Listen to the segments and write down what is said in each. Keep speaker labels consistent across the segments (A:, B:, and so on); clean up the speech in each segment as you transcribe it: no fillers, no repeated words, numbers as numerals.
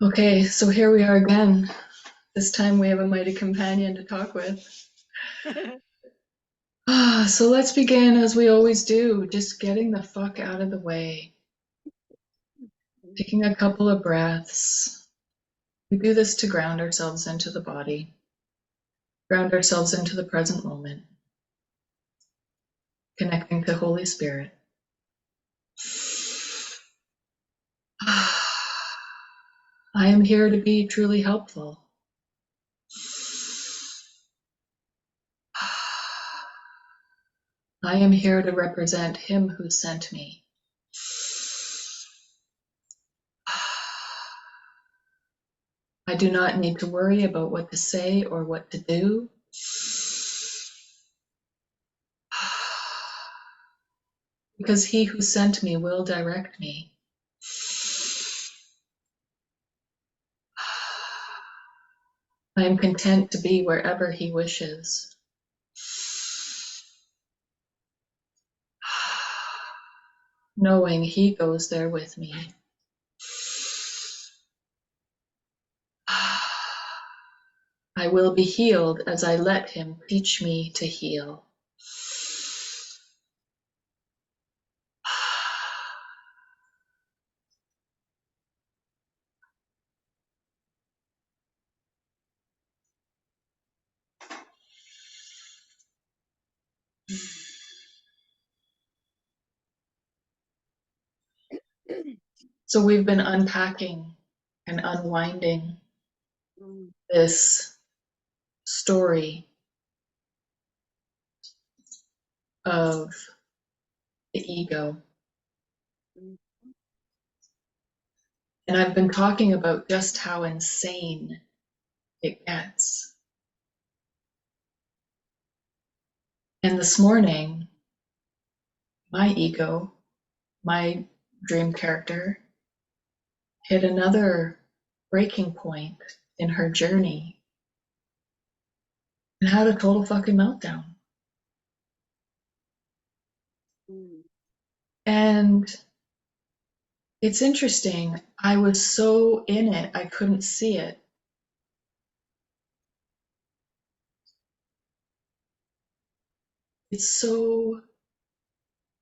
A: Okay, so here we are again. This time we have a mighty companion to talk with. So let's begin as we always do, just getting the fuck out of the way. Taking a couple of breaths. We do this to ground ourselves into the body, ground ourselves into the present moment, connecting to Holy Spirit. I am here to be truly helpful. I am here to represent Him who sent me. I do not need to worry about what to say or what to do. Because He who sent me will direct me. I am content to be wherever He wishes. Knowing He goes there with me. I will be healed as I let Him teach me to heal. So we've been unpacking and unwinding this story of the ego. And I've been talking about just how insane it gets. And this morning, my ego, my dream character, hit another breaking point in her journey and had a total fucking meltdown. And it's interesting, I was so in it, I couldn't see it. It's so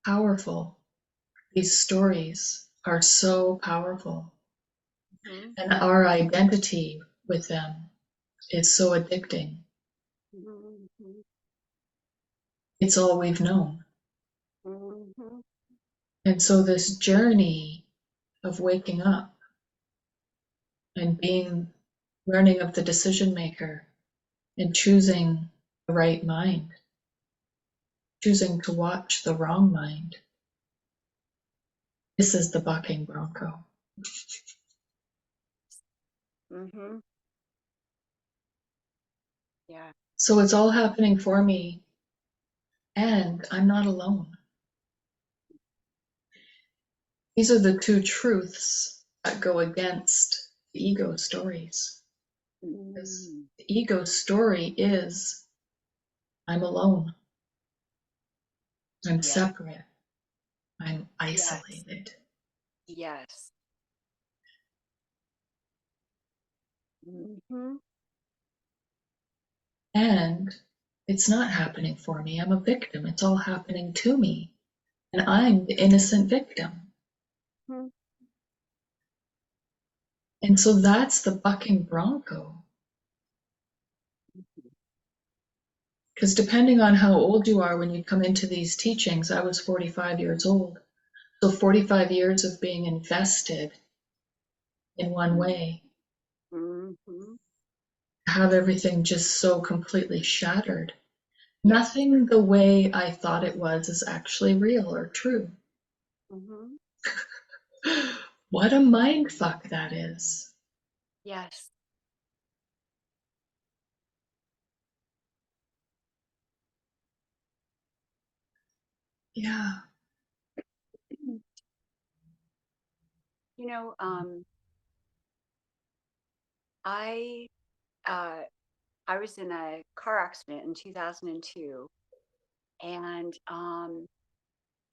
A: powerful. These stories are so powerful. And our identity with them is so addicting. It's all we've known. And so this journey of waking up and learning of the decision maker and choosing the right mind, choosing to watch the wrong mind. This is the bucking bronco.
B: Yeah.
A: So it's all happening for me, and I'm not alone. These are the two truths that go against the ego stories. Because the ego story is, I'm alone. I'm separate. I'm isolated.
B: Yes.
A: And it's not happening for me. I'm a victim. It's all happening to me. And I'm the innocent victim. And so that's the bucking bronco. Because depending on how old you are when you come into these teachings, I was 45 years old. So 45 years of being invested in one way. Have everything just so completely shattered. Nothing the way I thought it was is actually real or true. What a mind fuck that is.
B: Yes.
A: Yeah.
B: You know, I was in a car accident in 2002, and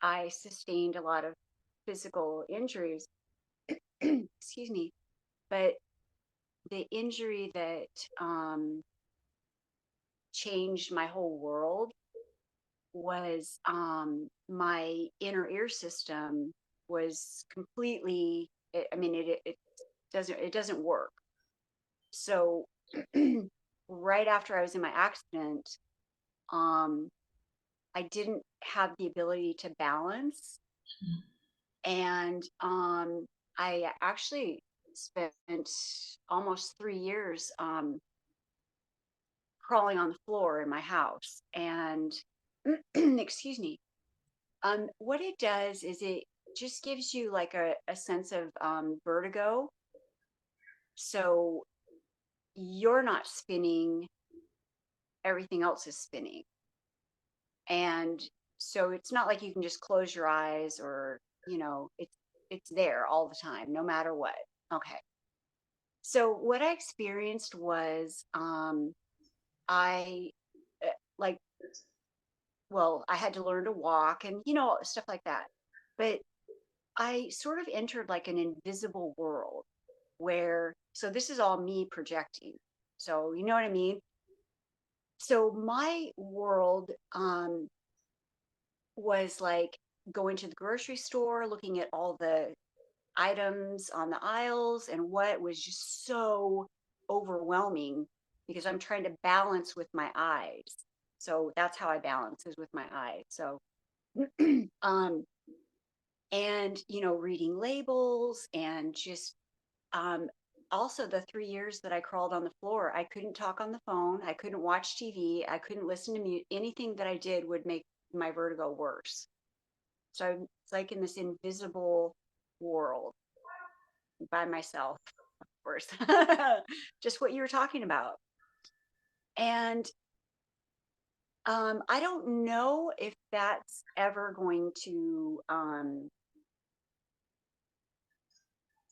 B: I sustained a lot of physical injuries. Excuse me. But the injury that changed my whole world was my inner ear system was completely, I mean, it doesn't work. So right after I was in my accident, um, I didn't have the ability to balance. And I actually spent almost 3 years crawling on the floor in my house. And excuse me, what it does is it just gives you like a sense of vertigo. So you're not spinning, everything else is spinning. And so it's not like you can just close your eyes or, it's there all the time, no matter what. Okay. So what I experienced was I like, well, I had to learn to walk and, stuff like that. But I sort of entered like an invisible world where, so this is all me projecting. So, you know what I mean? So my world was like going to the grocery store, looking at all the items on the aisles, and what was just so overwhelming because I'm trying to balance with my eyes. So that's how I balance, is with my eyes. So um and reading labels, and just um also the 3 years that I crawled on the floor, I couldn't talk on the phone, I couldn't watch TV, I couldn't listen to music. Anything that I did would make my vertigo worse. So it's like in this invisible world by myself, of course. Just what you were talking about. And I don't know if that's ever going to,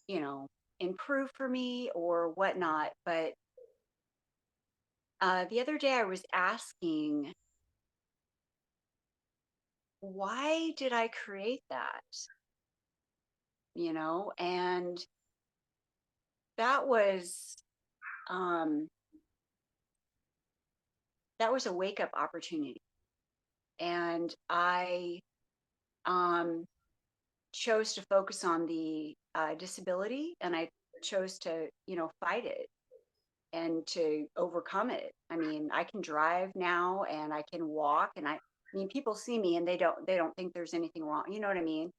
B: you know, improve for me or whatnot. But the other day I was asking, why did I create that? And that was um, that was a wake up opportunity. And I um, chose to focus on the disability, and I chose to, fight it and to overcome it. I mean, I can drive now and I can walk, and I mean, people see me and they don't think there's anything wrong. You know what I mean?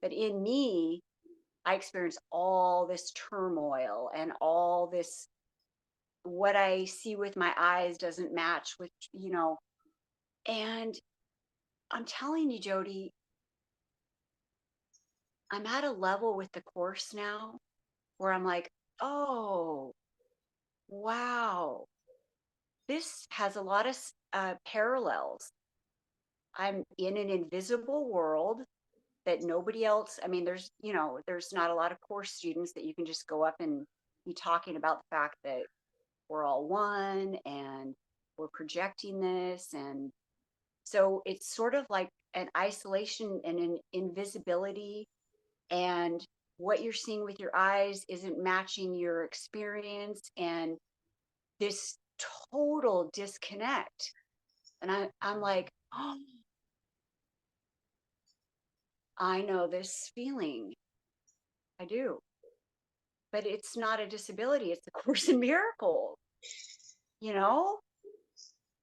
B: But in me, I experienced all this turmoil and all this, what I see with my eyes doesn't match with, and I'm telling you, Jody, I'm at a level with the course now where I'm like, oh, wow, this has a lot of parallels. I'm in an invisible world that nobody else, I mean, there's not a lot of course students that you can just go up and be talking about the fact that we're all one and we're projecting this. And so it's sort of like an isolation and an invisibility, and what you're seeing with your eyes isn't matching your experience, and this total disconnect. And I'm like, oh, I know this feeling. I do. But it's not a disability, it's a course in miracles, you know?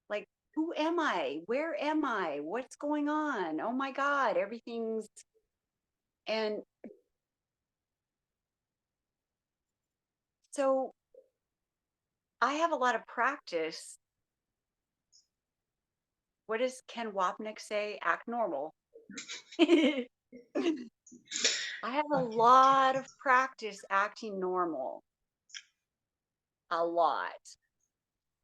B: Like, who am I? Where am I? What's going on? Oh my God, everything's, and so I have a lot of practice. What does Ken Wapnick say? Act normal. I have a lot of practice acting normal, a lot.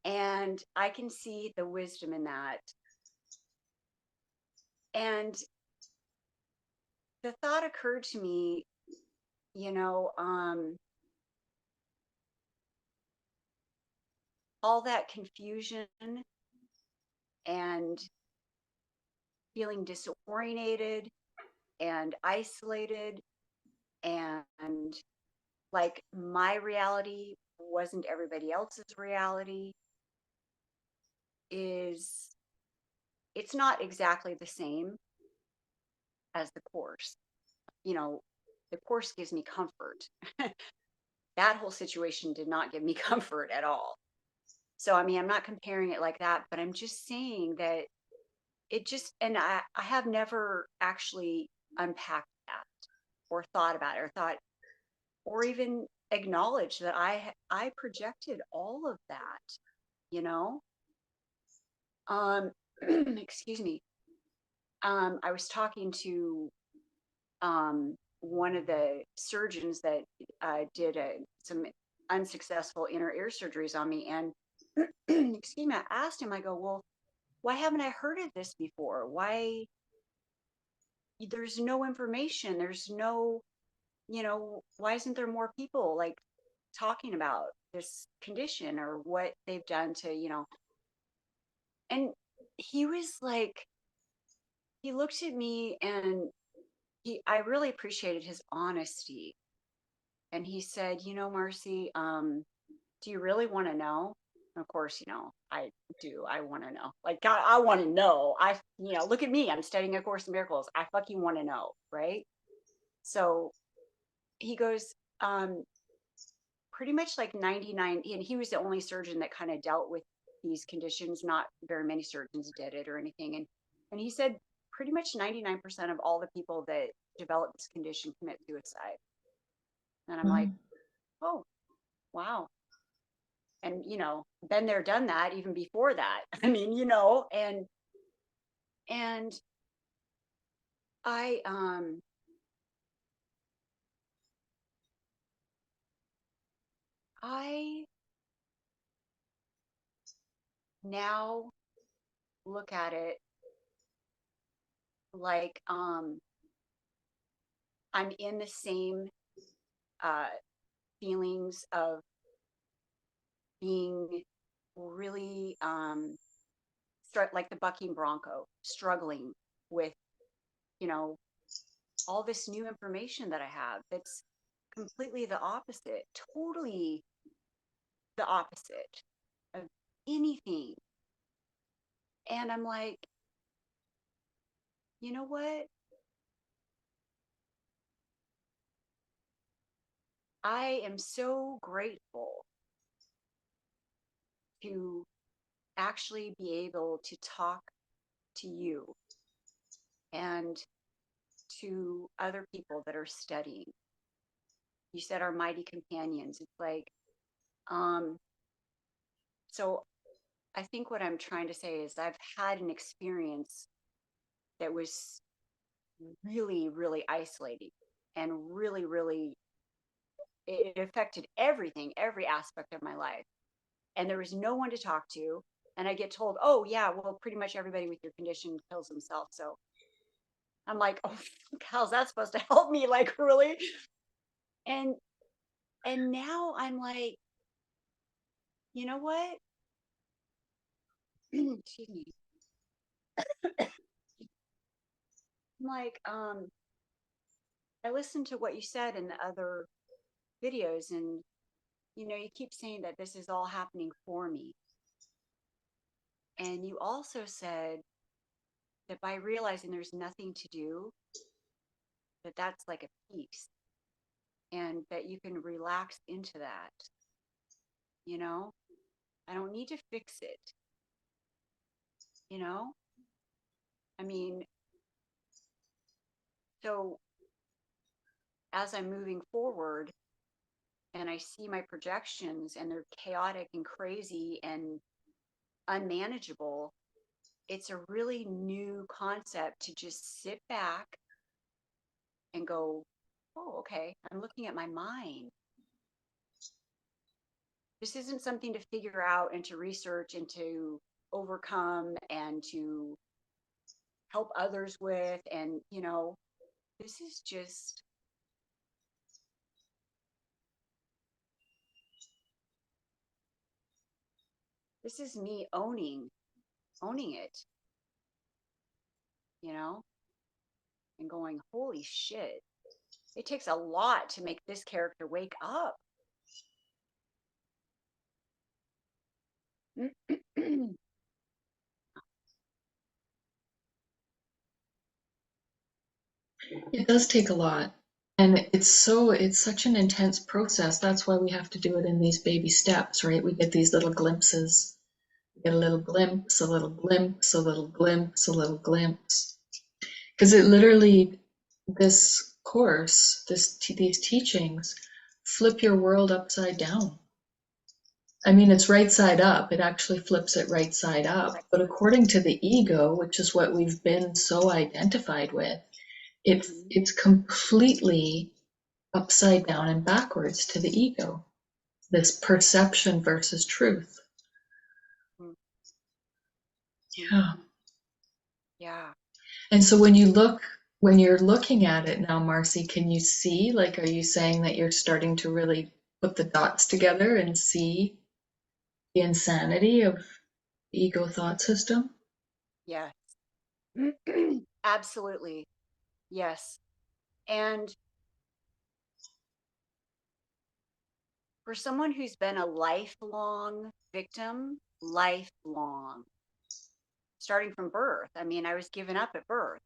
B: And I can see the wisdom in that. And the thought occurred to me, you know, um, all that confusion and feeling disorientated and isolated, and like my reality wasn't everybody else's reality is, it's not exactly the same as the course. You know, the course gives me comfort. That whole situation did not give me comfort at all. So, I mean, I'm not comparing it like that, but I'm just saying that it just, and I have never actually unpacked that or thought about it or thought, or even acknowledged that I projected all of that, you know? Um, excuse me. I was talking to one of the surgeons that did some unsuccessful inner ear surgeries on me. And excuse me, I asked him, I go, well, why haven't I heard of this before? Why? There's no information. There's no, why isn't there more people like talking about this condition or what they've done to, and he was like, he looked at me and I really appreciated his honesty. And he said, Marcy, do you really want to know? And of course, I do. I want to know. Like, God, I want to know. Look at me. I'm studying A Course in Miracles. I fucking want to know. Right. So he goes, pretty much like 99, and he was the only surgeon that kind of dealt with these conditions. Not very many surgeons did it or anything. And he said pretty much 99% of all the people that develop this condition commit suicide. And I'm like,
A: Mm.
B: oh, wow. And, been there, done that even before that. I mean, and I, I now look at it like, I'm in the same, uh, feelings of being really, like the bucking bronco, struggling with, you know, all this new information that I have that's completely the opposite, totally the opposite of anything. And I'm like, you know what? I am so grateful to actually be able to talk to you and to other people that are studying. You said our mighty companions. It's like, um, so I think what I'm trying to say is I've had an experience that was really, really isolating and really, really, it affected everything, every aspect of my life. And there was no one to talk to. And I get told, oh, yeah, well, pretty much everybody with your condition kills himself. So I'm like, oh, how's that supposed to help me? Like, really? And now I'm like, you know what? Excuse me. I'm like, I listened to what you said in the other videos, and you keep saying that this is all happening for me. And you also said that by realizing there's nothing to do, that that's like a peace, and that you can relax into that. You know, I don't need to fix it. You know, I mean, so as I'm moving forward and I see my projections and they're chaotic and crazy and unmanageable, it's a really new concept to just sit back and go, oh, okay, I'm looking at my mind. This isn't something to figure out and to research and to overcome and to help others with. And, this is just, this is me owning it, you know, and going, holy shit. It takes a lot to make this character wake up.
A: It does take a lot. And it's such an intense process. That's why we have to do it in these baby steps, right? We get these little glimpses. We get a little glimpse, a little glimpse, a little glimpse, a little glimpse. Because it literally, this course, these teachings, flip your world upside down. I mean, it's right side up. It actually flips it right side up.
B: Right.
A: But according to the ego, which is what we've been so identified with, it's completely upside down and backwards to the ego. This perception versus truth.
B: Mhm.
A: Yeah.
B: Yeah.
A: And so when you're looking at it now, Marcy, can you see, like, are you saying that you're starting to really put the dots together and see the insanity of the ego thought system?
B: Yes. Absolutely. Yes. And for someone who's been a lifelong victim, lifelong, starting from birth, I mean, I was given up at birth.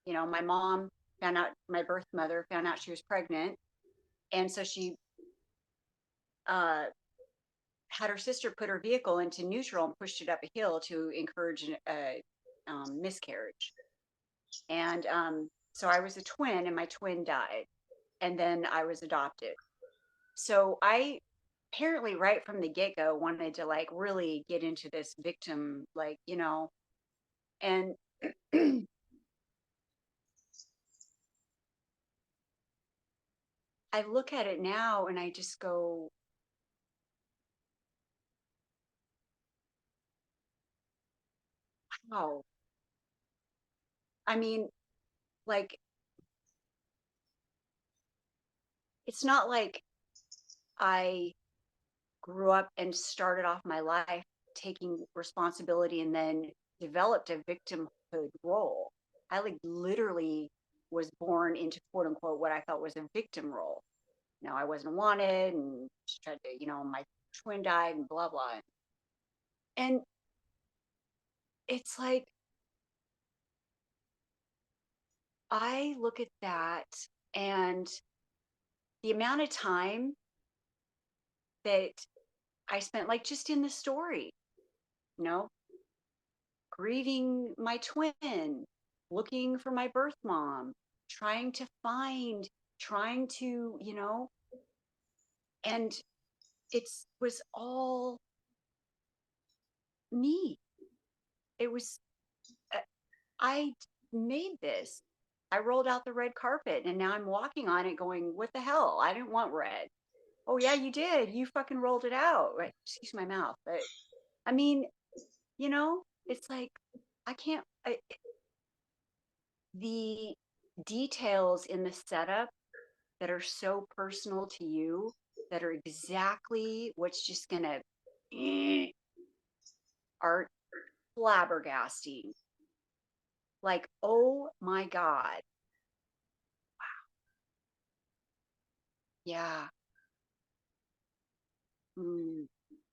B: My mom found out, my birth mother found out she was pregnant. And so she uh, had her sister put her vehicle into neutral and pushed it up a hill to encourage a miscarriage. And so I was a twin, and my twin died. And then I was adopted. So I apparently right from the get-go wanted to like really get into this victim, like, and I look at it now and I just go, wow. I mean, like, it's not like I grew up and started off my life taking responsibility and then developed a victimhood role. I like literally was born into quote unquote what I thought was a victim role. I wasn't wanted and she tried to, my twin died and blah blah. And it's like I look at that and the amount of time that I spent like just in the story, you know, grieving my twin, looking for my birth mom, trying to find, trying to, and it was all me. It was, uh, I made this. I rolled out the red carpet and now I'm walking on it going, what the hell? I didn't want red. Oh, yeah, you did. You fucking rolled it out. Right. Excuse my mouth. But I mean, it's like, I can't, the details in the setup that are so personal to you, that are exactly what's just gonna are flabbergasting. Like, oh my God. Yeah. Mm.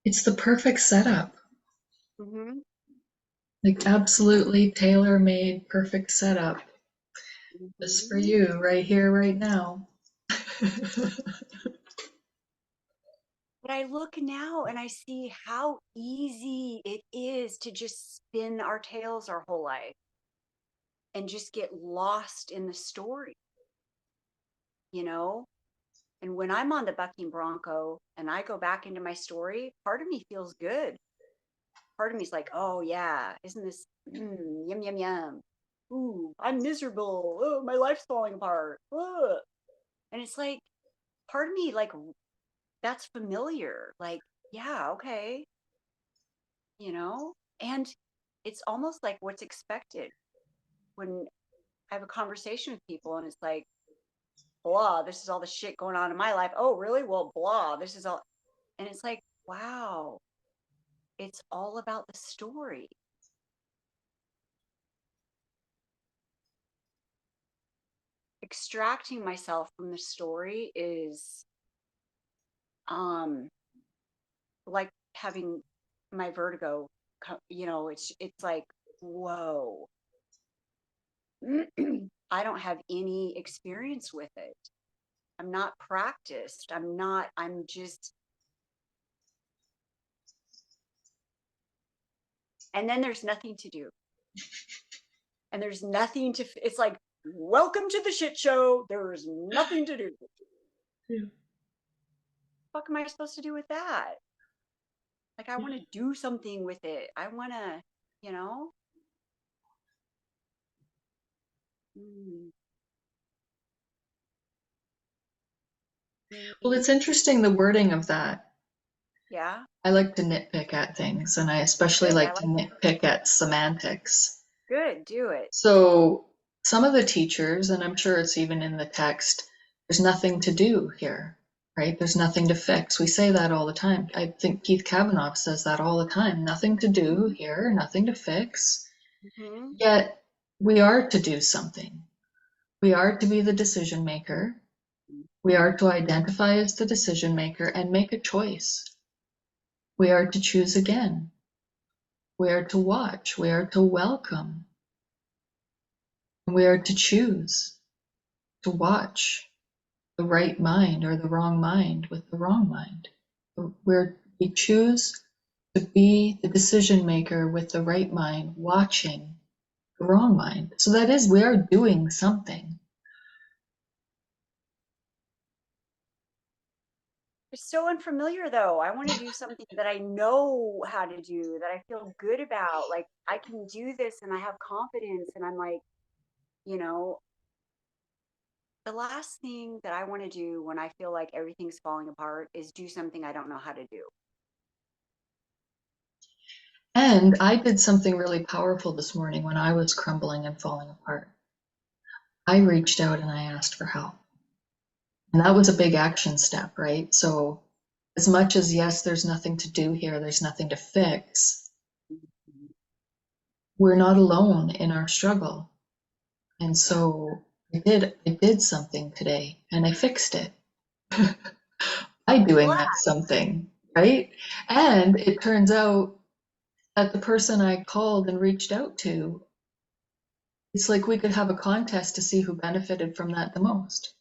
A: It's the perfect setup.
B: Mm-hmm.
A: Like, absolutely tailor-made, perfect setup. Just for
B: Mm-hmm.
A: you, right here, right now.
B: But I look now and I see how easy it is to just spin our tails our whole life and just get lost in the story, you know? And when I'm on the bucking bronco and I go back into my story, part of me feels good. Part of me is like, oh yeah, isn't this yum yum yum? Ooh, I'm miserable. Oh, my life's falling apart. Ugh. And it's like, part of me like that's familiar. Like, yeah, okay, you know. And it's almost like what's expected when I have a conversation with people, and it's like, blah, this is all the shit going on in my life. Oh, really? Well, blah, this is all. And it's like, wow, it's all about the story. Extracting myself from the story is um like having my vertigo, it's like, whoa. I don't have any experience with it. I'm not practiced. I'm just, and then there's nothing to do. And there's nothing to, it's like, welcome to the shit show. There's nothing to do.
A: Yeah.
B: What am I supposed to do with that? Like, I want to do something with it. I want to, you know? Mm,
A: Well, it's interesting the wording of that.
B: yeah,
A: I like to nitpick at things, and I especially
B: good. I
A: like to
B: like that.
A: nitpick at semantics.
B: Good. Do it.
A: So some of the teachers, and I'm sure it's even in the text, there's nothing to do here, right? There's nothing to fix. We say that all the time. I think Keith Kavanaugh says that all the time. Nothing to do here, nothing to fix.
B: Mm-hmm.
A: Yet we are to do something. We are to be the decision maker. We are to identify as the decision maker and make a choice. We are to choose again. We are to watch. We are to welcome. We are to choose to watch the right mind or the wrong mind with the wrong mind. We choose to be the decision maker with the right mind, watching the wrong mind. So that is, we are doing something.
B: It's so unfamiliar though. I want to do something that I know how to do, that I feel good about. Like, I can do this and I have confidence. And I'm like, you know, the last thing that I want to do when I feel like everything's falling apart is do something I don't know how to do.
A: And I did something really powerful this morning when I was crumbling and falling apart. I reached out and I asked for help. And that was a big action step, right? So as much as, yes, there's nothing to do here, there's nothing to fix, we're not alone in our struggle. And
B: Yeah.
A: so I did something today and I fixed it by doing
B: Glad.
A: that something, right? And it turns out that the person I called and reached out to, it's like we could have a contest to see who benefited from that the most,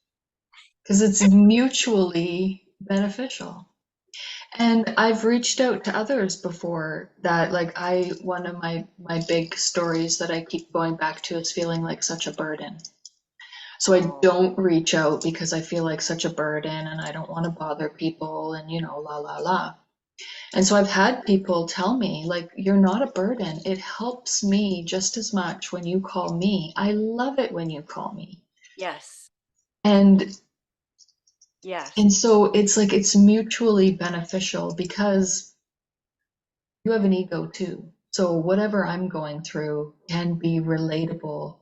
A: because it's mutually beneficial. And I've reached out to others before that, like one of my big stories that I keep going back to is feeling like such a burden. So I
B: Oh,
A: don't reach out because I feel like such a burden and I don't want to bother people and, la, la, la. And so I've had people tell me, like, you're not a burden. It helps me just as much when you call me. I love it when you call me.
B: yes.
A: And
B: Yes.
A: and so it's like it's mutually beneficial because you have an ego too. So whatever I'm going through can be relatable.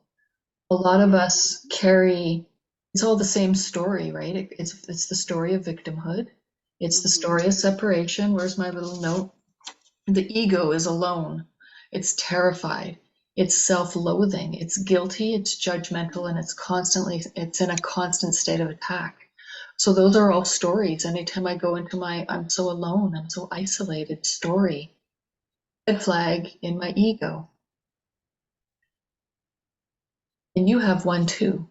A: A lot of
B: Yeah.
A: us carry, it's all the same story, right? It's the story of victimhood. It's the
B: Mm-hmm.
A: story of separation. Where's my little note? The ego is alone. It's terrified. It's self-loathing. It's guilty. It's judgmental, and it's in a constant state of attack. So those are all stories. Anytime I go into my I'm so alone, I'm so isolated story, red flag in my ego. And you have one too,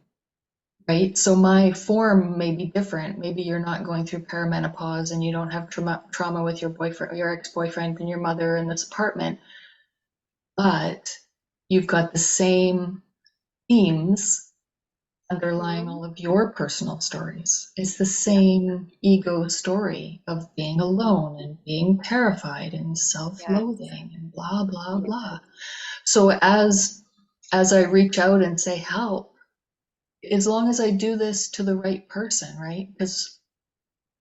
A: right? So my form may be different. Maybe you're not going through perimenopause and you don't have trauma with your boyfriend, your ex-boyfriend, and your mother in this apartment, but you've got the same themes underlying
B: Mm-hmm.
A: all of your personal stories. It's the
B: Yeah.
A: same ego story of being alone and being terrified and
B: Yes.
A: self-loathing and blah, blah,
B: Yeah.
A: blah. So as I reach out and say help, as long as I do this to the right person, right? Because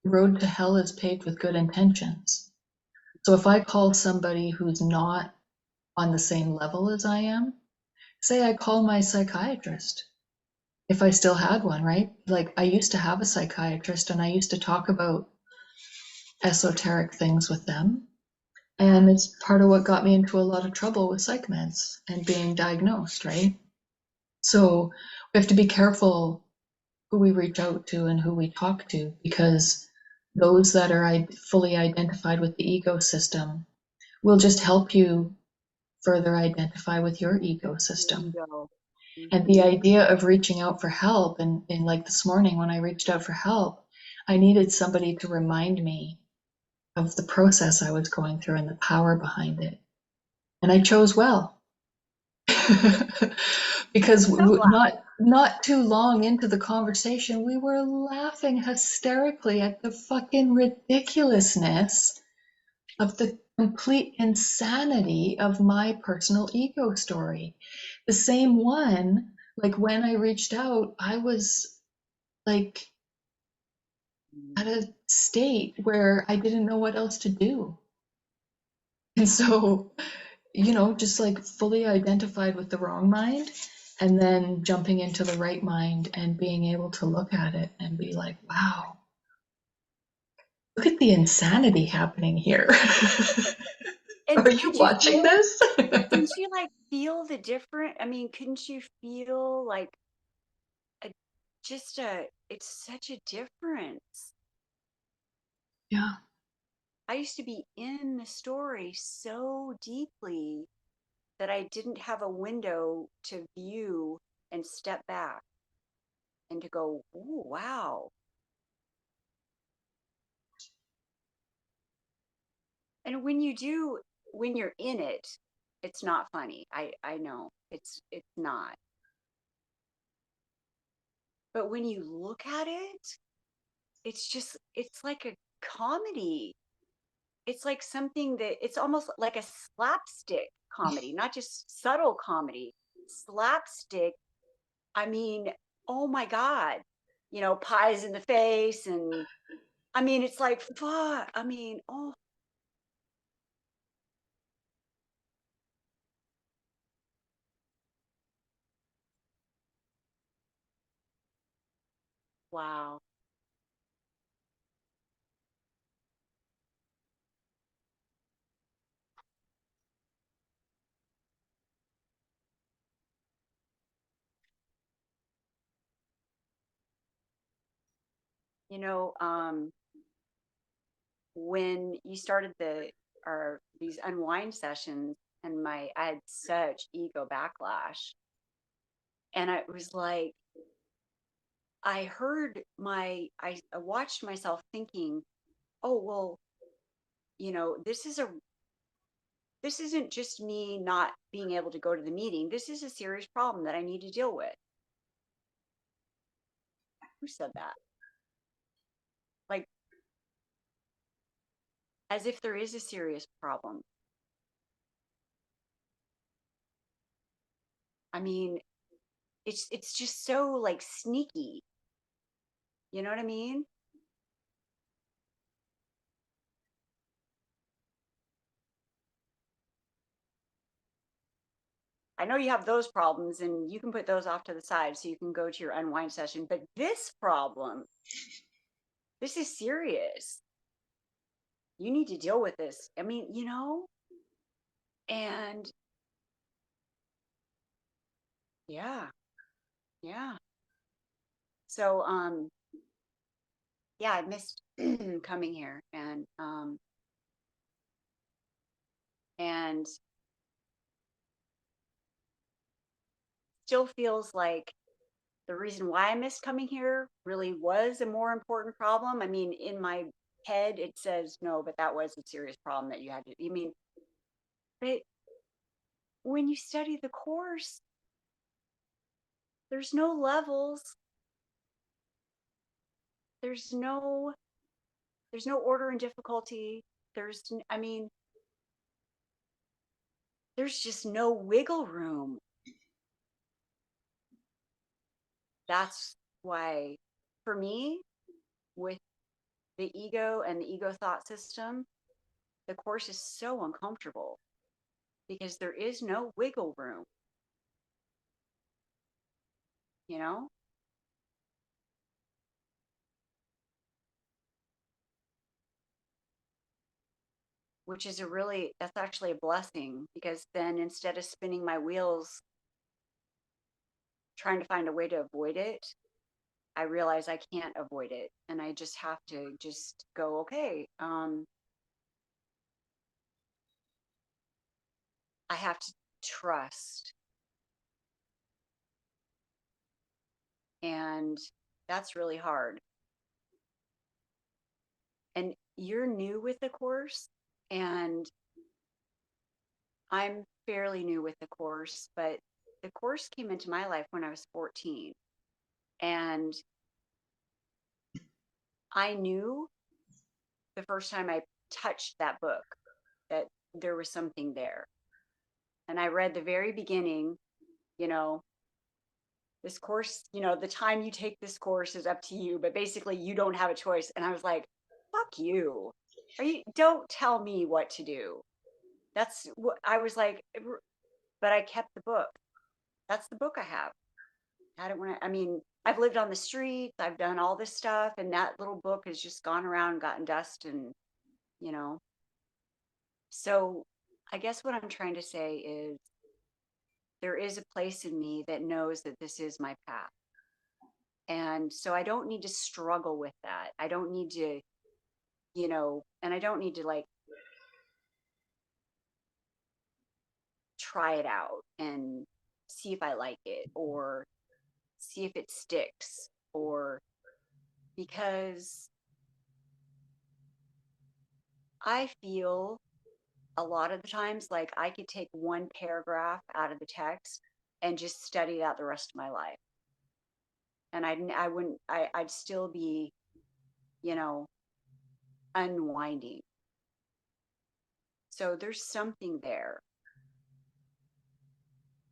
A: the road to hell is paved with good intentions. So if I call somebody who's not on the same level as I am, say I call my psychiatrist, if I still had one, right? Like I used to have a psychiatrist and I used to talk about esoteric things with them.
B: Yeah.
A: And it's part of what got me into a lot of trouble with psych meds and being diagnosed, right? So we have to be careful who we reach out to and who we talk to, because those that are fully identified with the ego system will just help you further identify with your ego system.
B: Ego.
A: And the
B: Mm-hmm.
A: idea of reaching out for help, and like this morning when I reached out for help, I needed somebody to remind me of the process I was going through and the power behind it. And I chose well. Because
B: So glad.
A: not too long into the conversation, we were laughing hysterically at the fucking ridiculousness of the complete insanity of my personal ego story. The same one, like when I reached out, I was like at a state where I didn't know what else to do. And so, just like fully identified with the wrong mind and then jumping into the right mind and being able to look at it and be like, wow, look at the insanity happening here.
B: And
A: Are you watching this?
B: didn't you like feel the different? I mean, couldn't you feel like a, it's such a difference.
A: Yeah.
B: I used to be in the story so deeply that I didn't have a window to view and step back and to go, oh, wow. And when you're in it, it's not funny. I know it's not. But when you look at it, it's like a comedy. It's like something that it's almost like a slapstick comedy, not just subtle comedy. Slapstick, I mean, oh my God, pies in the face. And I mean, it's like, fuck. I mean, oh, wow. You know, when you started these unwind sessions and I had such ego backlash. And I was like, I watched myself thinking, oh, well, this isn't just me not being able to go to the meeting. This is a serious problem that I need to deal with. Who said that? Like, as if there is a serious problem. I mean, it's just so like sneaky. You know what I mean? I know you have those problems and you can put those off to the side so you can go to your unwind session. But this problem, this is serious. You need to deal with this. I mean, and yeah, yeah. So, yeah, I missed coming here and still feels like the reason why I missed coming here really was a more important problem. I mean, in my head, it says no, but that was a serious problem that you had to, I mean, but when you study the course, there's no levels. There's no, there's no order and difficulty. I mean, there's just no wiggle room. That's why, for me, with the ego and the ego thought system, the course is so uncomfortable because there is no wiggle room, you know? Which is that's actually a blessing because then instead of spinning my wheels trying to find a way to avoid it, I realize I can't avoid it. And I just have to just go, okay, I have to trust. And that's really hard. And you're new with the course, and I'm fairly new with the course, but the course came into my life when I was 14. And I knew the first time I touched that book that there was something there. And I read the very beginning, you know, this course, the time you take this course is up to you, but basically you don't have a choice. And I was like, fuck you. Don't tell me what to do. That's what I was like, but I kept the book. That's the book I have. I don't want to, I mean, I've lived on the streets, I've done all this stuff, and that little book has just gone around, gotten dust, and, you know. So I guess what I'm trying to say is there is a place in me that knows that this is my path. And so I don't need to struggle with that. I don't need to, and I don't need to like try it out and see if I like it or see if it sticks, or because I feel a lot of the times like I could take one paragraph out of the text and just study it out the rest of my life. And I wouldn't, I'd still be, you know, unwinding. So there's something there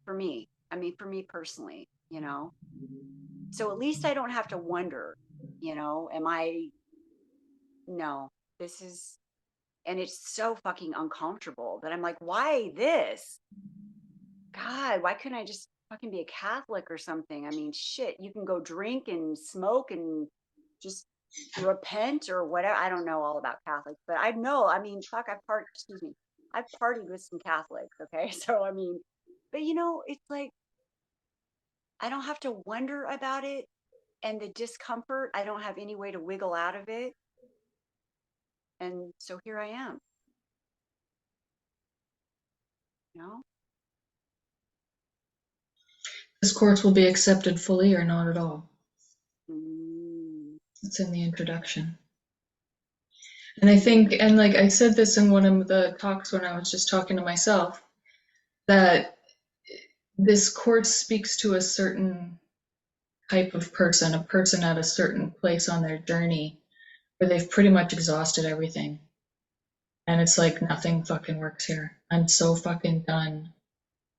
B: for me. I mean, for me personally, so at least I don't have to wonder, am I, no, this is, and it's so fucking uncomfortable that I'm like, why this? God, why couldn't I just fucking be a Catholic or something? I mean, shit, you can go drink and smoke and just repent or whatever. I don't know all about Catholics, but I know, I mean, fuck, excuse me, I've partied with some Catholics, okay? So, I mean, but it's like, I don't have to wonder about it, and the discomfort, I don't have any way to wiggle out of it. And so here I am, you know?
A: This course will be accepted fully or not at all.
B: Mm.
A: It's in the introduction. And I think, and like I said this in one of the talks when I was just talking to myself, that this course speaks to a certain type of person, a person at a certain place on their journey where they've pretty much exhausted everything. And it's like, nothing fucking works here. I'm so fucking done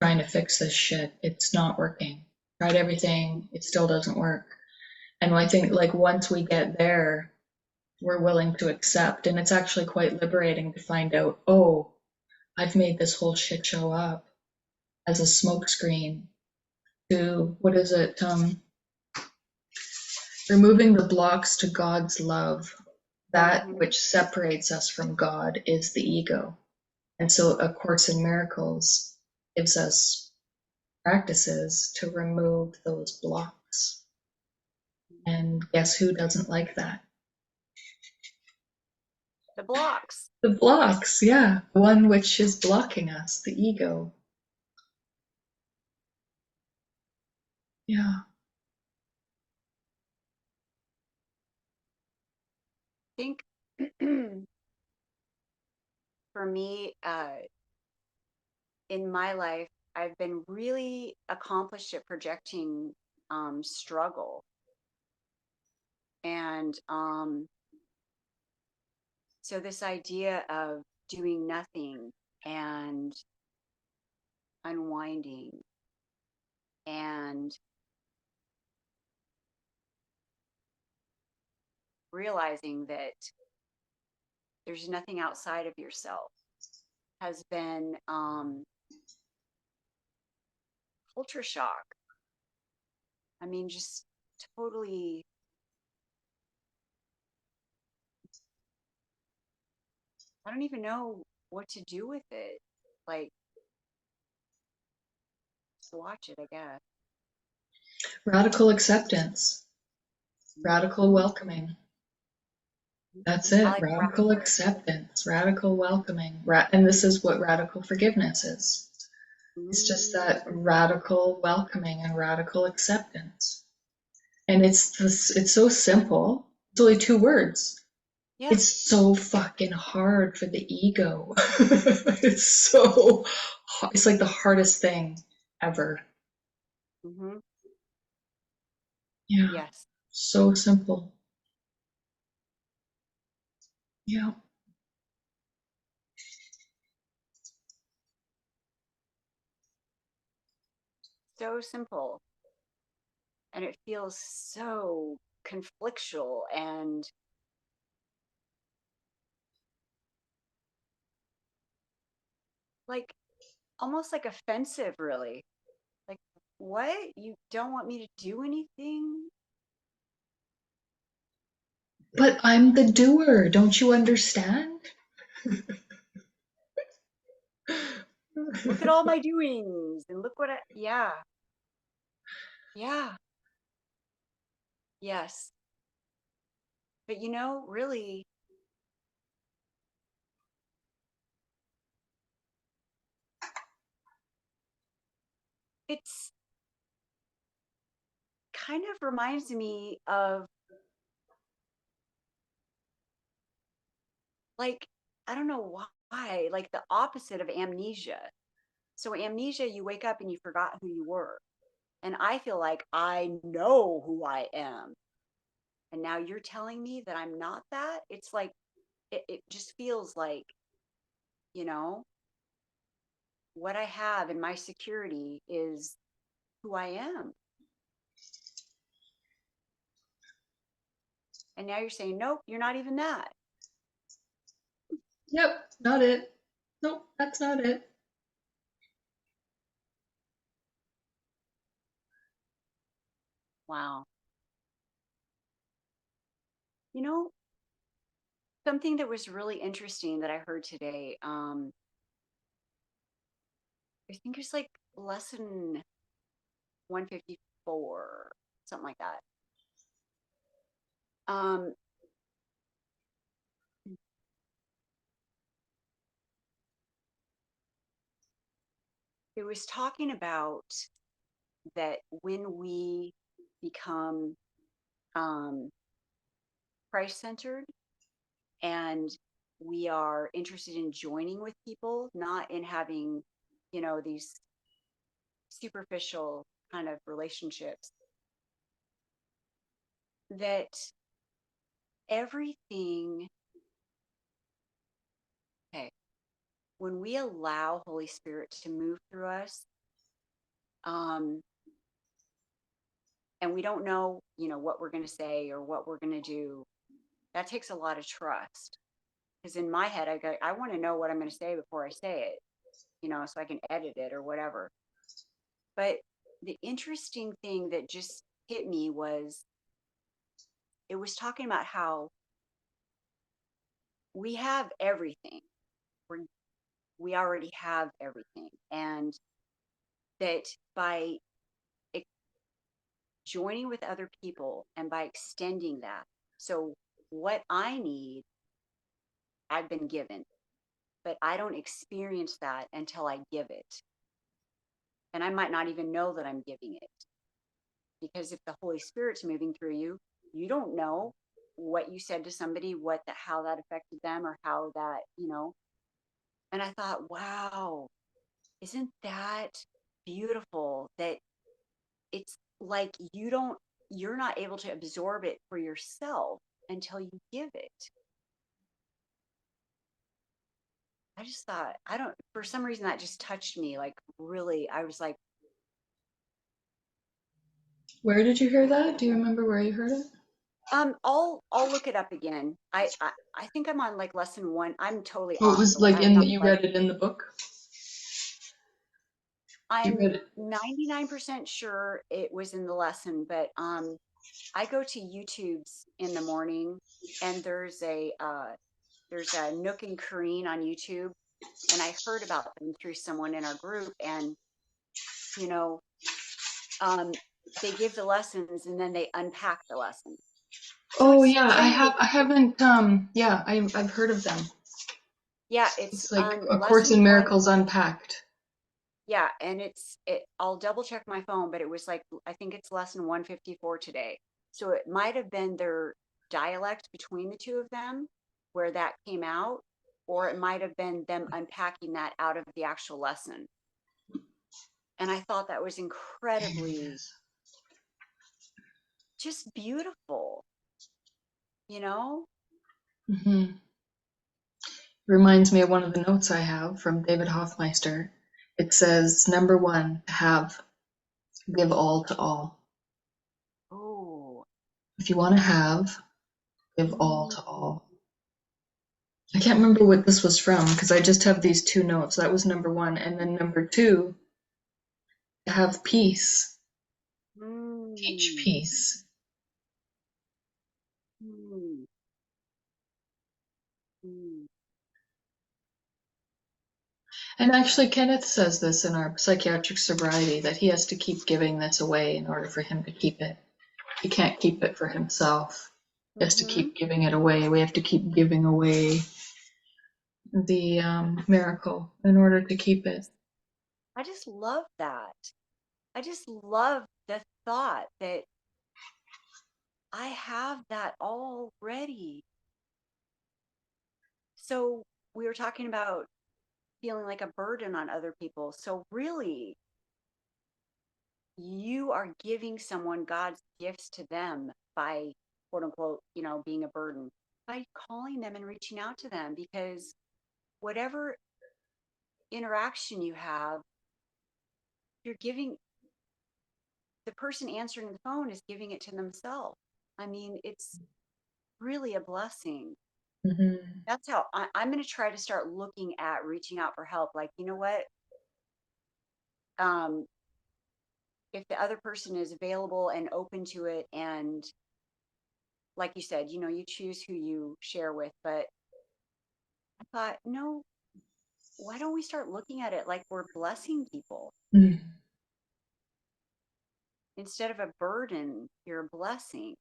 A: trying to fix this shit. It's not working. Tried everything, it still doesn't work. And I think like once we get there, we're willing to accept. And it's actually quite liberating to find out, oh, I've made this whole shit show up as a smokescreen to, what is it? Removing the blocks to God's love. That
B: Mm-hmm.
A: which separates us from God is the ego. And so A Course in Miracles gives us practices to remove those blocks. And guess who doesn't like that?
B: The blocks.
A: The blocks, yeah. The one which is blocking us, the ego. Yeah.
B: I think for me, in my life, I've been really accomplished at projecting struggle. And so this idea of doing nothing and unwinding and realizing that there's nothing outside of yourself has been culture shock. I mean, just totally, I don't even know what to do with it. Like, just watch it, I guess.
A: Radical acceptance, radical welcoming. That's
B: I
A: it.
B: like
A: Radical
B: radical.
A: acceptance, radical welcoming. And this is what radical forgiveness is. It's just
B: Mm,
A: that radical welcoming and radical acceptance. And it's so simple. It's only 2 words.
B: yeah.
A: It's so fucking hard for the ego. It's so, it's like the hardest thing ever.
B: Hmm.
A: Yeah,
B: Yes.
A: so simple. Yeah.
B: So simple. And it feels so conflictual and like almost like offensive, really. Like, what? You don't want me to do anything?
A: But I'm the doer. Don't you understand?
B: Look at all my doings and look what I, yeah, yeah, yes. But really, it's kind of reminds me of like, I don't know why, like the opposite of amnesia. So, amnesia, you wake up and you forgot who you were. And I feel like I know who I am. And now you're telling me that I'm not that? It's like, it just feels like, you know, what I have in my security is who I am. And now you're saying, nope, you're not even that.
A: Yep, not it. Nope, that's not it.
B: Wow. You know, something that was really interesting that I heard today, I think it's like lesson 154, something like that. Um, it was talking about that when we become Christ centered and we are interested in joining with people, not in having, these superficial kind of relationships, that everything, okay, when we allow Holy Spirit to move through us, um, and we don't know, what we're going to say or what we're going to do, that takes a lot of trust. Because in my head, I want to know what I'm going to say before I say it, so I can edit it or whatever. But the interesting thing that just hit me was it was talking about how we have everything. We're, we already have everything. And that by joining with other people and by extending that. So, what I need, I've been given, but I don't experience that until I give it. And I might not even know that I'm giving it because if the Holy Spirit's moving through you, you don't know what you said to somebody, how that affected them or how that, And I thought, wow, isn't that beautiful that it's like you're not able to absorb it for yourself until you give it. I just thought, I don't, for some reason that just touched me. Like, really, I was like,
A: Where did you hear that? Do you remember where you heard it?
B: I'll look it up again. I think I'm on like lesson one. I'm totally
A: Oh, it
B: off
A: was
B: the,
A: like
B: I'm
A: in
B: not
A: that you
B: like,
A: read it in the book? You
B: I'm
A: read it.
B: 99% sure it was in the lesson, but I go to YouTube's in the morning and there's a Nook and Kareen on YouTube, and I heard about them through someone in our group, and you know, um, they give the lessons and then they unpack the lessons. So
A: Oh
B: it's
A: yeah, I
B: kind of,
A: have. I haven't. Yeah, I've heard of them.
B: yeah, it's
A: It's like A Course
B: lesson
A: in
B: one.
A: Miracles unpacked.
B: Yeah, and I'll double check my phone, but it was like, I think it's lesson 154 today. So it might have been their dialect between the two of them where that came out, or it might have been them unpacking that out of the actual lesson. And I thought that was incredibly just beautiful, you know?
A: Hmm. Reminds me of one of the notes I have from David Hoffmeister. It says, number one, give all to all.
B: Oh,
A: If you want to have, give all
B: mm,
A: to all. I can't remember what this was from because I just have these two notes. That was number one. And then number two, have peace. Teach
B: mm,
A: peace.
B: mm, mm.
A: And actually, Kenneth says this in our psychiatric sobriety that he has to keep giving this away in order for him to keep it. He can't keep it for himself. He has to
B: Mm-hmm.
A: keep giving it away. We have to keep giving away the miracle in order to keep it.
B: I just love that. I just love the thought that I have that already. So we were talking about feeling like a burden on other people. So really, you are giving someone God's gifts to them by quote unquote, being a burden, by calling them and reaching out to them, because whatever interaction you have, you're giving the person answering the phone is giving it to themselves. I mean, it's really a blessing.
A: Mm-hmm.
B: That's how I'm going to try to start looking at reaching out for help. Like, you know what? Um, if the other person is available and open to it, and like you said, you choose who you share with. But I thought, no, why don't we start looking at it like we're blessing people
A: Mm.
B: instead of a burden? You're a blessing.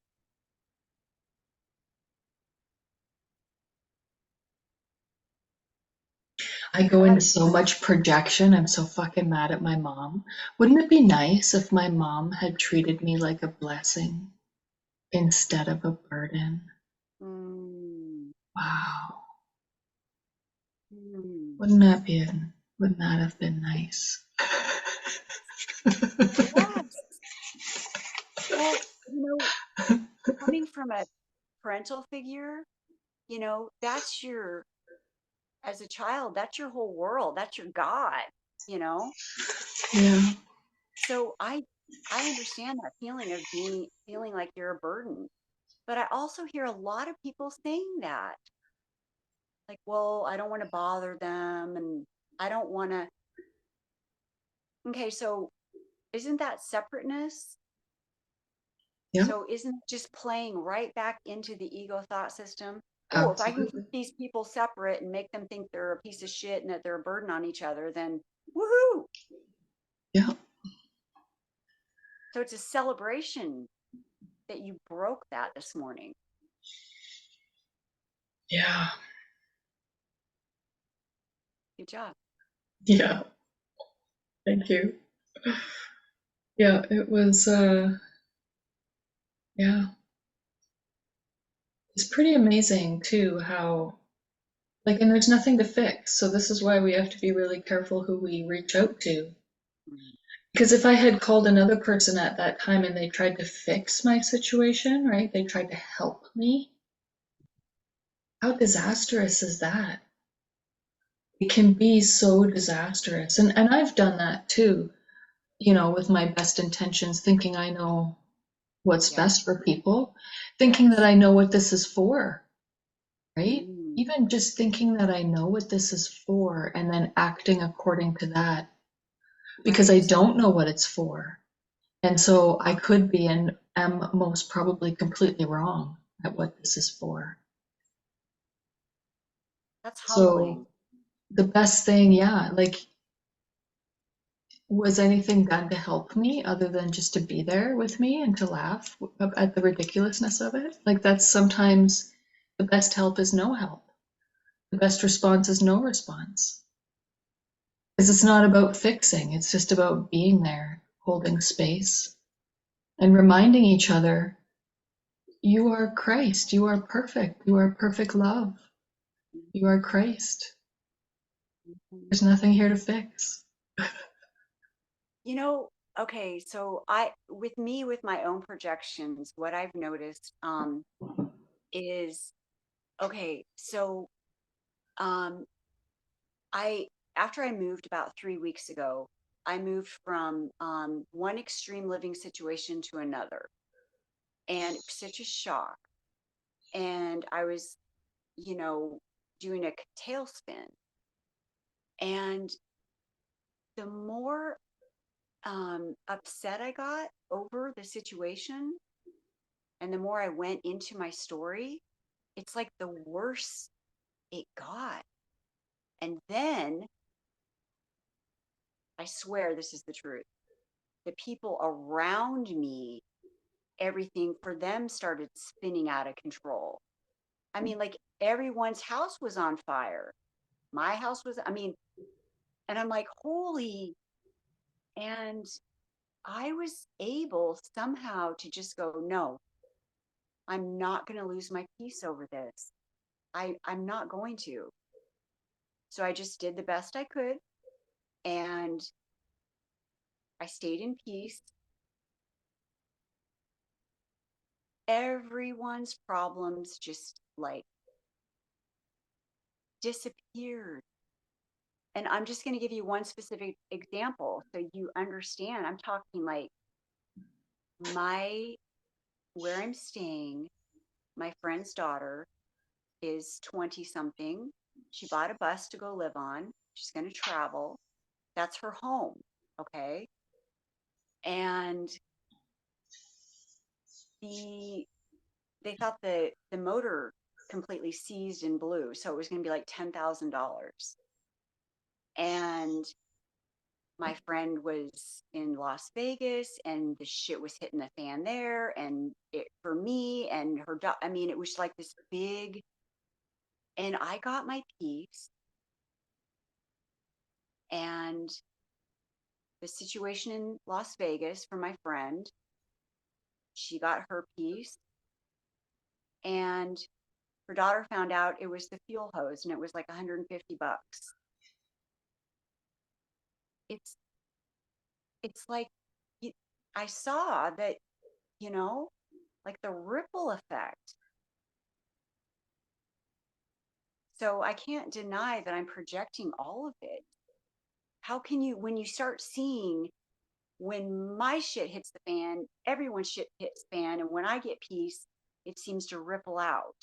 A: I go into so much projection. I'm so fucking mad at my mom. Wouldn't it be nice if my mom had treated me like a blessing instead of a burden?
B: Mm,
A: Wow.
B: mm,
A: Wouldn't that have been nice?
B: yes. Well, coming from a parental figure, that's as a child, that's your whole world. That's your God, you know?
A: Yeah.
B: So I understand that feeling of feeling like you're a burden. But I also hear a lot of people saying that. Like, well, I don't want to bother them and I don't want to. Okay, so isn't that separateness?
A: Yeah.
B: So isn't just playing right back into the ego thought system? Oh, if I can keep
A: Absolutely.
B: these people separate and make them think they're a piece of shit and that they're a burden on each other, then woohoo.
A: Yeah.
B: So it's a celebration that you broke that this morning.
A: Yeah.
B: Good job.
A: Yeah. Thank you. Yeah, it was yeah. It's pretty amazing too how like and there's nothing to fix. So this is why we have to be really careful who we reach out to.
B: Mm,
A: Because if I had called another person at that time and they tried to fix my situation, right? They tried to help me. How disastrous is that? It can be so disastrous. And I've done that too, with my best intentions, thinking I know what's
B: yeah.
A: best for people, thinking that
B: Yes.
A: I know what this is for, right?
B: Mm,
A: Even just thinking that I know what this is for and then acting according to that because I
B: right.
A: don't know what it's for. And so I could be and am most probably completely wrong at what this is for.
B: That's
A: So
B: humbling.
A: the best thing, yeah, like, was anything done to help me other than just to be there with me and to laugh at the ridiculousness of it? Like, that's sometimes the best help is no help. The best response is no response. Because it's not about fixing, it's just about being there, holding space, and reminding each other, you are Christ, you are perfect, you are perfect love, you are Christ.
B: Mhm.
A: There's nothing here to fix.
B: You know, okay, so with me, with my own projections, what I've noticed, is, okay, so, um, I, after I moved about 3 weeks ago, I moved from, one extreme living situation to another, and it was such a shock. And I was, you know, doing a tailspin. And the more upset I got over the situation, and the more I went into my story, it's like the worse it got. And then I swear this is the truth. The people around me, everything for them started spinning out of control. I mean, like everyone's house was on fire. My house was, I mean, and I'm like, holy. And I was able somehow to just go, no, I'm not going to lose my peace over this. I'm not going to. So I just did the best I could, and I stayed in peace. Everyone's problems just like disappeared. And I'm just going to give you one specific example so you understand. I'm talking like my, where I'm staying, my friend's daughter is 20 something. She bought a bus to go live on. She's going to travel. That's her home. Okay. And the they thought the motor completely seized and blew. So it was going to be like $10,000. And my friend was in Las Vegas, and the shit was hitting the fan there. And it, for me and her, I mean, it was like this big, and I got my piece. And the situation in Las Vegas for my friend, she got her piece. And her daughter found out it was the fuel hose, and it was like $150. It's it's like, you, I saw that, you know, like the ripple effect. So I can't deny that I'm projecting all of it. How can you, when you start seeing, when my shit hits the fan, everyone's shit hits the fan, and when I get peace, it seems to ripple out.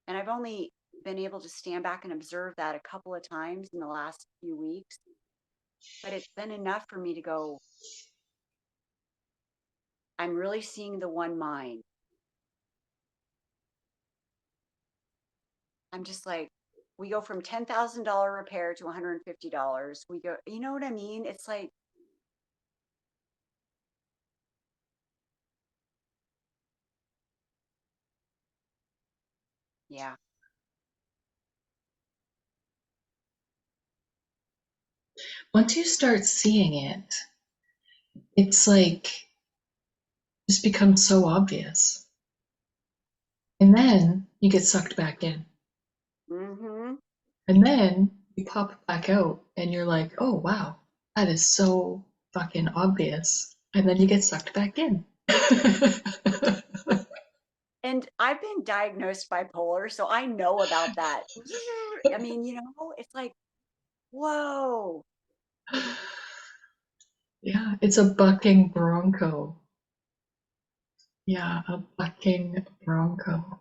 B: And I've only been able to stand back and observe that a couple of times in the last few weeks, but it's been enough for me to go, I'm really seeing the one mind. I'm just like, we go from $10,000 repair to $150. We go, you know what I mean? It's like, yeah.
A: Once you start seeing it, it's like just becomes so obvious. And then you get sucked back in.
B: Mm-hmm.
A: And then you pop back out and you're like, oh, wow, that is so fucking obvious. And then you get sucked back in.
B: And I've been diagnosed bipolar, so I know about that. I mean, you know, it's like, whoa.
A: Yeah, it's a bucking bronco. Yeah, a bucking bronco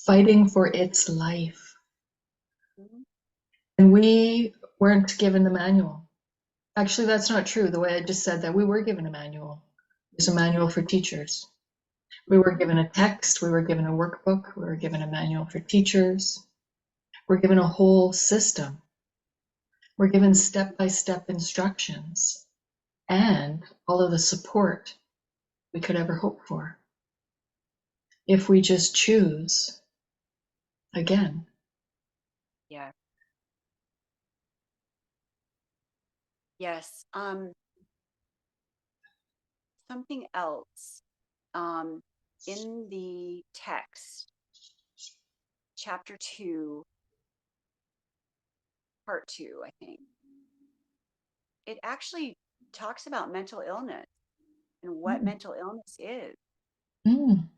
A: fighting for its life.
B: Mhm.
A: And we weren't given the manual. Actually, that's not true. The way I just said that, we were given a manual. There's a manual for teachers. We were
B: Mhm.
A: given a text, we were given a workbook, we were given a manual for teachers. We're given a whole system. We're given
B: Mhm.
A: step-by-step instructions and all of the support we could ever hope for. If we just choose again.
B: Yeah. Yes. Something else. Um, in the text, chapter 2, part 2, I think, it actually talks about mental illness and what
A: Mm.
B: mental illness is.
A: Mm.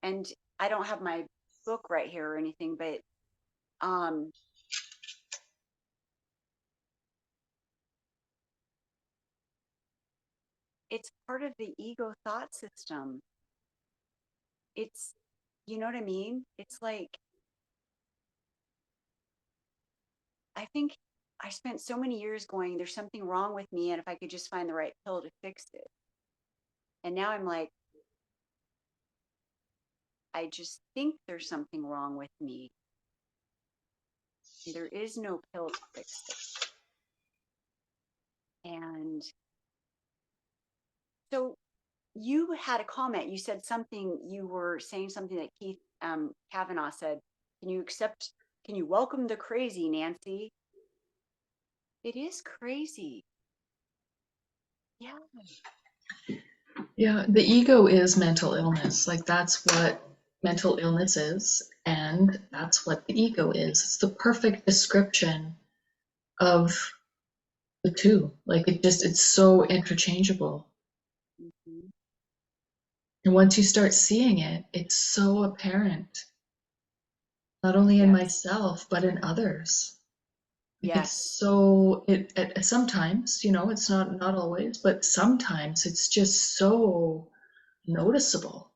B: And I don't have my book right here or anything, but um, it's part of the ego thought system. It's, you know what I mean? It's like, I think I spent so many years going, there's something wrong with me. And if I could just find the right pill to fix it. And now I'm like, I just think there's something wrong with me. There is no pill to fix it. And so you had a comment. You said something, you were saying something that Keith Kavanaugh said. Can you accept, can you welcome the crazy, Nancy? It is crazy. Yeah.
A: Yeah, the ego is mental illness. Like that's what mental illness is, and that's what the ego is. It's the perfect description of the two. Like it's so interchangeable.
B: Hmm.
A: And once you start seeing it, it's so apparent, not only in
B: Yes.
A: myself, but in others. Like it's
B: Yes.
A: so sometimes, it's not always, but sometimes it's just so noticeable.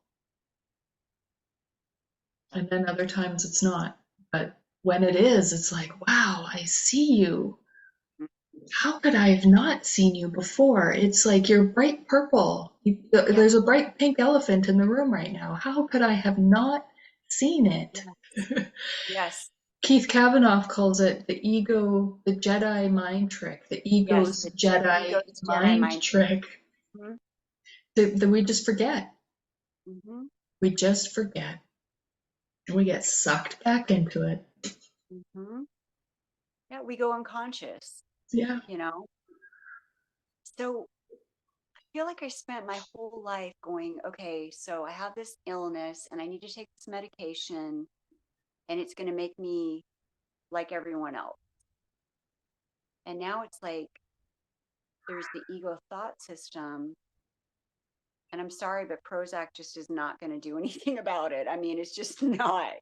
A: And then other times it's not. But when it is, it's like, wow, I see you. How could I have not seen you before? It's like you're bright purple.
B: Yep.
A: There's a bright pink elephant in the room right now. How could I have not seen it?
B: Yes. Yes.
A: Keith Kavanaugh calls it the ego, the Jedi mind trick, the
B: Yes.
A: ego's
B: The
A: Jedi
B: ego's Jedi
A: mind
B: mind trick.
A: trick
B: Hmm.
A: that we just forget.
B: Hmm.
A: We just forget. And we get sucked back into it.
B: Hmm. Yeah. We go unconscious,
A: Yeah.
B: you know? So I feel like I spent my whole life going, okay, so I have this illness and I need to take this medication and it's going to make me like everyone else. And now it's like there's the ego thought system. And I'm sorry, but Prozac just is not going to do anything about it. I mean, it's just not.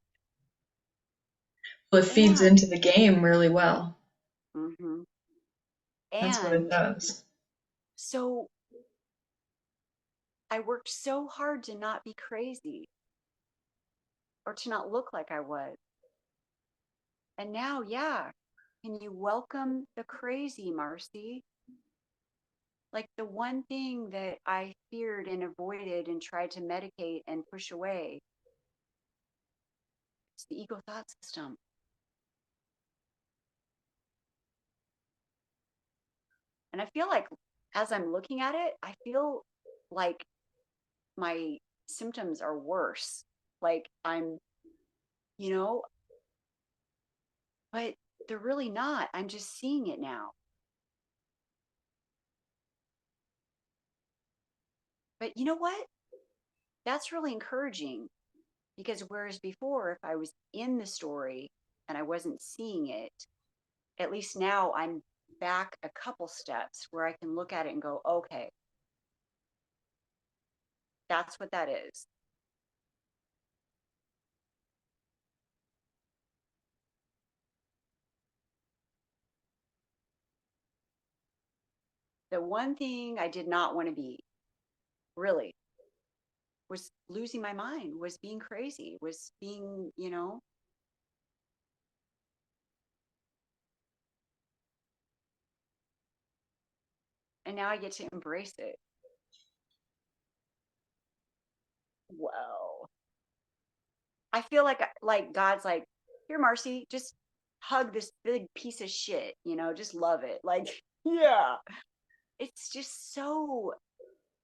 A: Well, it feeds
B: And,
A: into the game really well.
B: hmm,
A: That's what it
B: and
A: does.
B: so I worked so hard to not be crazy or to not look like I was. And now, yeah, can you welcome the crazy, Marcy? Like the one thing that I feared and avoided and tried to medicate and push away, it's the ego thought system. And I feel like as I'm looking at it, I feel like my symptoms are worse. Like I'm, you know, but they're really not. I'm just seeing it now. But you know what? That's really encouraging because whereas before, if I was in the story and I wasn't seeing it, at least now I'm back a couple steps where I can look at it and go, okay, that's what that is. The one thing I did not want to be really was losing my mind, was being crazy, was being, and now I get to embrace it. Whoa. I feel like God's like, here, Marcy, just hug this big piece of shit, just love it. Like, yeah. It's just so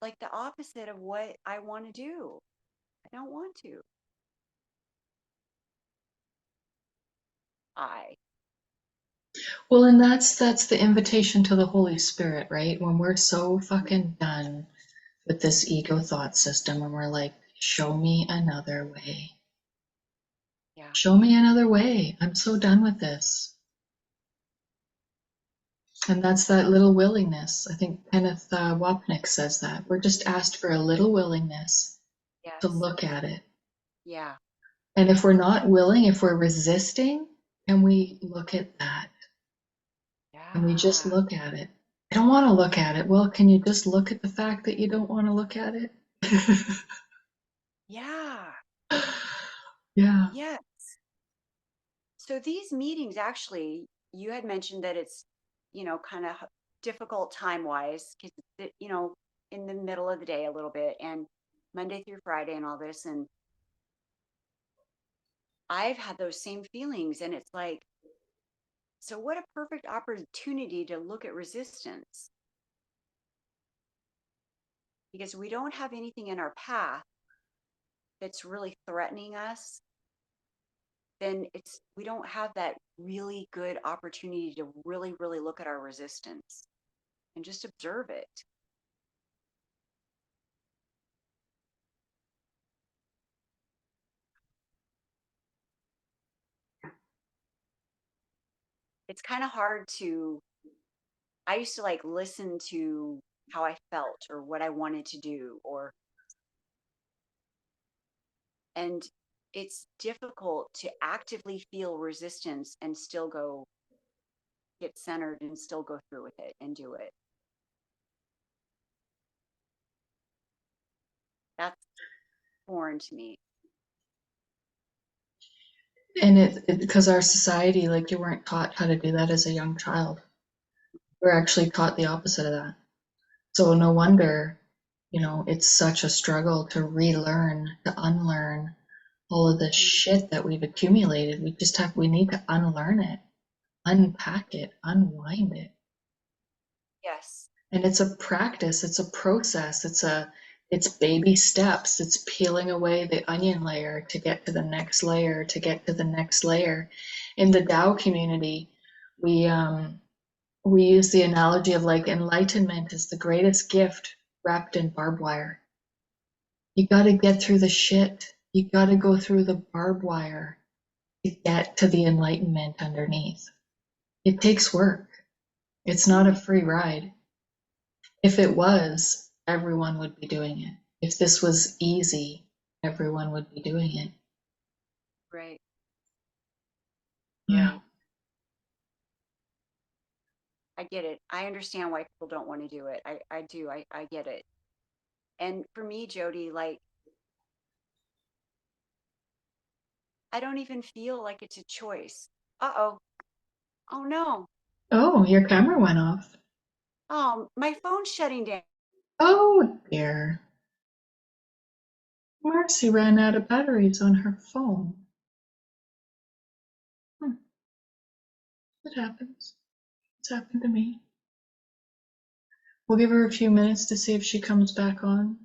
B: like the opposite of what I want to do. I don't want to. I
A: Well, and that's the invitation to the Holy Spirit, right? When we're so fucking done with this ego thought system and we're like, show me another way.
B: Yeah.
A: Show me another way. I'm so done with this. And that's that little willingness. I think Kenneth Wapnick says that. We're just asked for a little willingness to
B: Yes.
A: look at it.
B: Yeah.
A: And if we're not willing, if we're resisting, can we look at that? And we just
B: Yeah.
A: look at it. I don't want to look at it. Well, can you just look at the fact that you don't want to look at it?
B: Yeah.
A: Yeah.
B: Yeah. So these meetings actually, you had mentioned that it's, kind of difficult time wise because, in the middle of the day a little bit and Monday through Friday and all this. And I've had those same feelings. And it's like, so what a perfect opportunity to look at resistance because we don't have anything in our path that's really threatening us. Then we don't have that really good opportunity to really, really look at our resistance and just observe it. It's kind of hard to, I used to like listen to how I felt or what I wanted to do and it's difficult to actively feel resistance and still go get centered and still go through with it and do it. That's foreign to me.
A: And because our society, like you weren't taught how to do that as a young child. We're actually taught the opposite of that. So no wonder, it's such a struggle to relearn, to unlearn all of the
B: Mhm.
A: shit that we've accumulated. We need to unlearn it, unpack it, unwind it.
B: Yes.
A: And it's a practice, it's a process, it's baby steps. It's peeling away the onion layer to get to the next layer, to get to the next layer. In the Tao community, we we use the analogy of like enlightenment is the greatest gift wrapped in barbed wire. You got to get through the shit. You got to go through the barbed wire to get to the enlightenment underneath. It takes work. It's not a free ride. If it was, everyone would be doing it. If this was easy, everyone would be doing it.
B: Right.
A: Yeah.
B: Right. I get it. I understand why people don't want to do it. I do. I get it. And for me, Jody, like, I don't even feel like it's a choice. Uh-oh. Oh no.
A: Oh, your camera went off.
B: Oh, my phone's shutting down.
A: Oh dear. Marcy ran out of batteries on her phone. Hmm, it happens. It's happened to me. We'll give her a few minutes to see if she comes back on.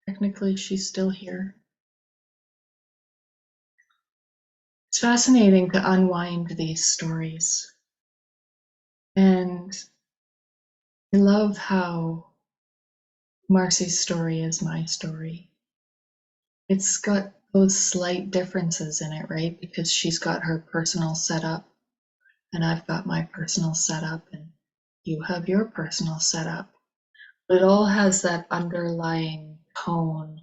A: Technically, she's still here. It's fascinating to unwind these stories. And I love how Marcy's story is my story. It's got those slight differences in it, right? Because she's got her personal setup, and I've got my personal setup, and you have your personal setup. But it all has that underlying tone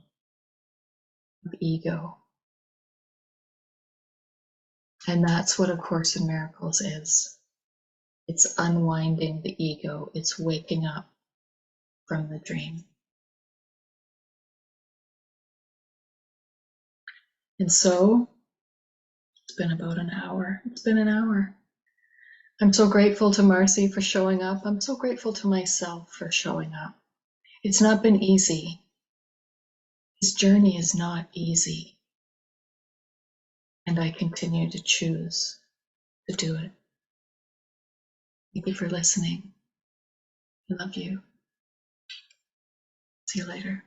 A: of ego. And that's what A Course in Miracles is. It's unwinding the ego, it's waking up from the dream. And so it's been about an hour. It's been an hour. I'm so grateful to Marcy for showing up. I'm so grateful to myself for showing up. It's not been easy. This journey is not easy. And I continue to choose to do it. Thank you for listening. I love you. See you later.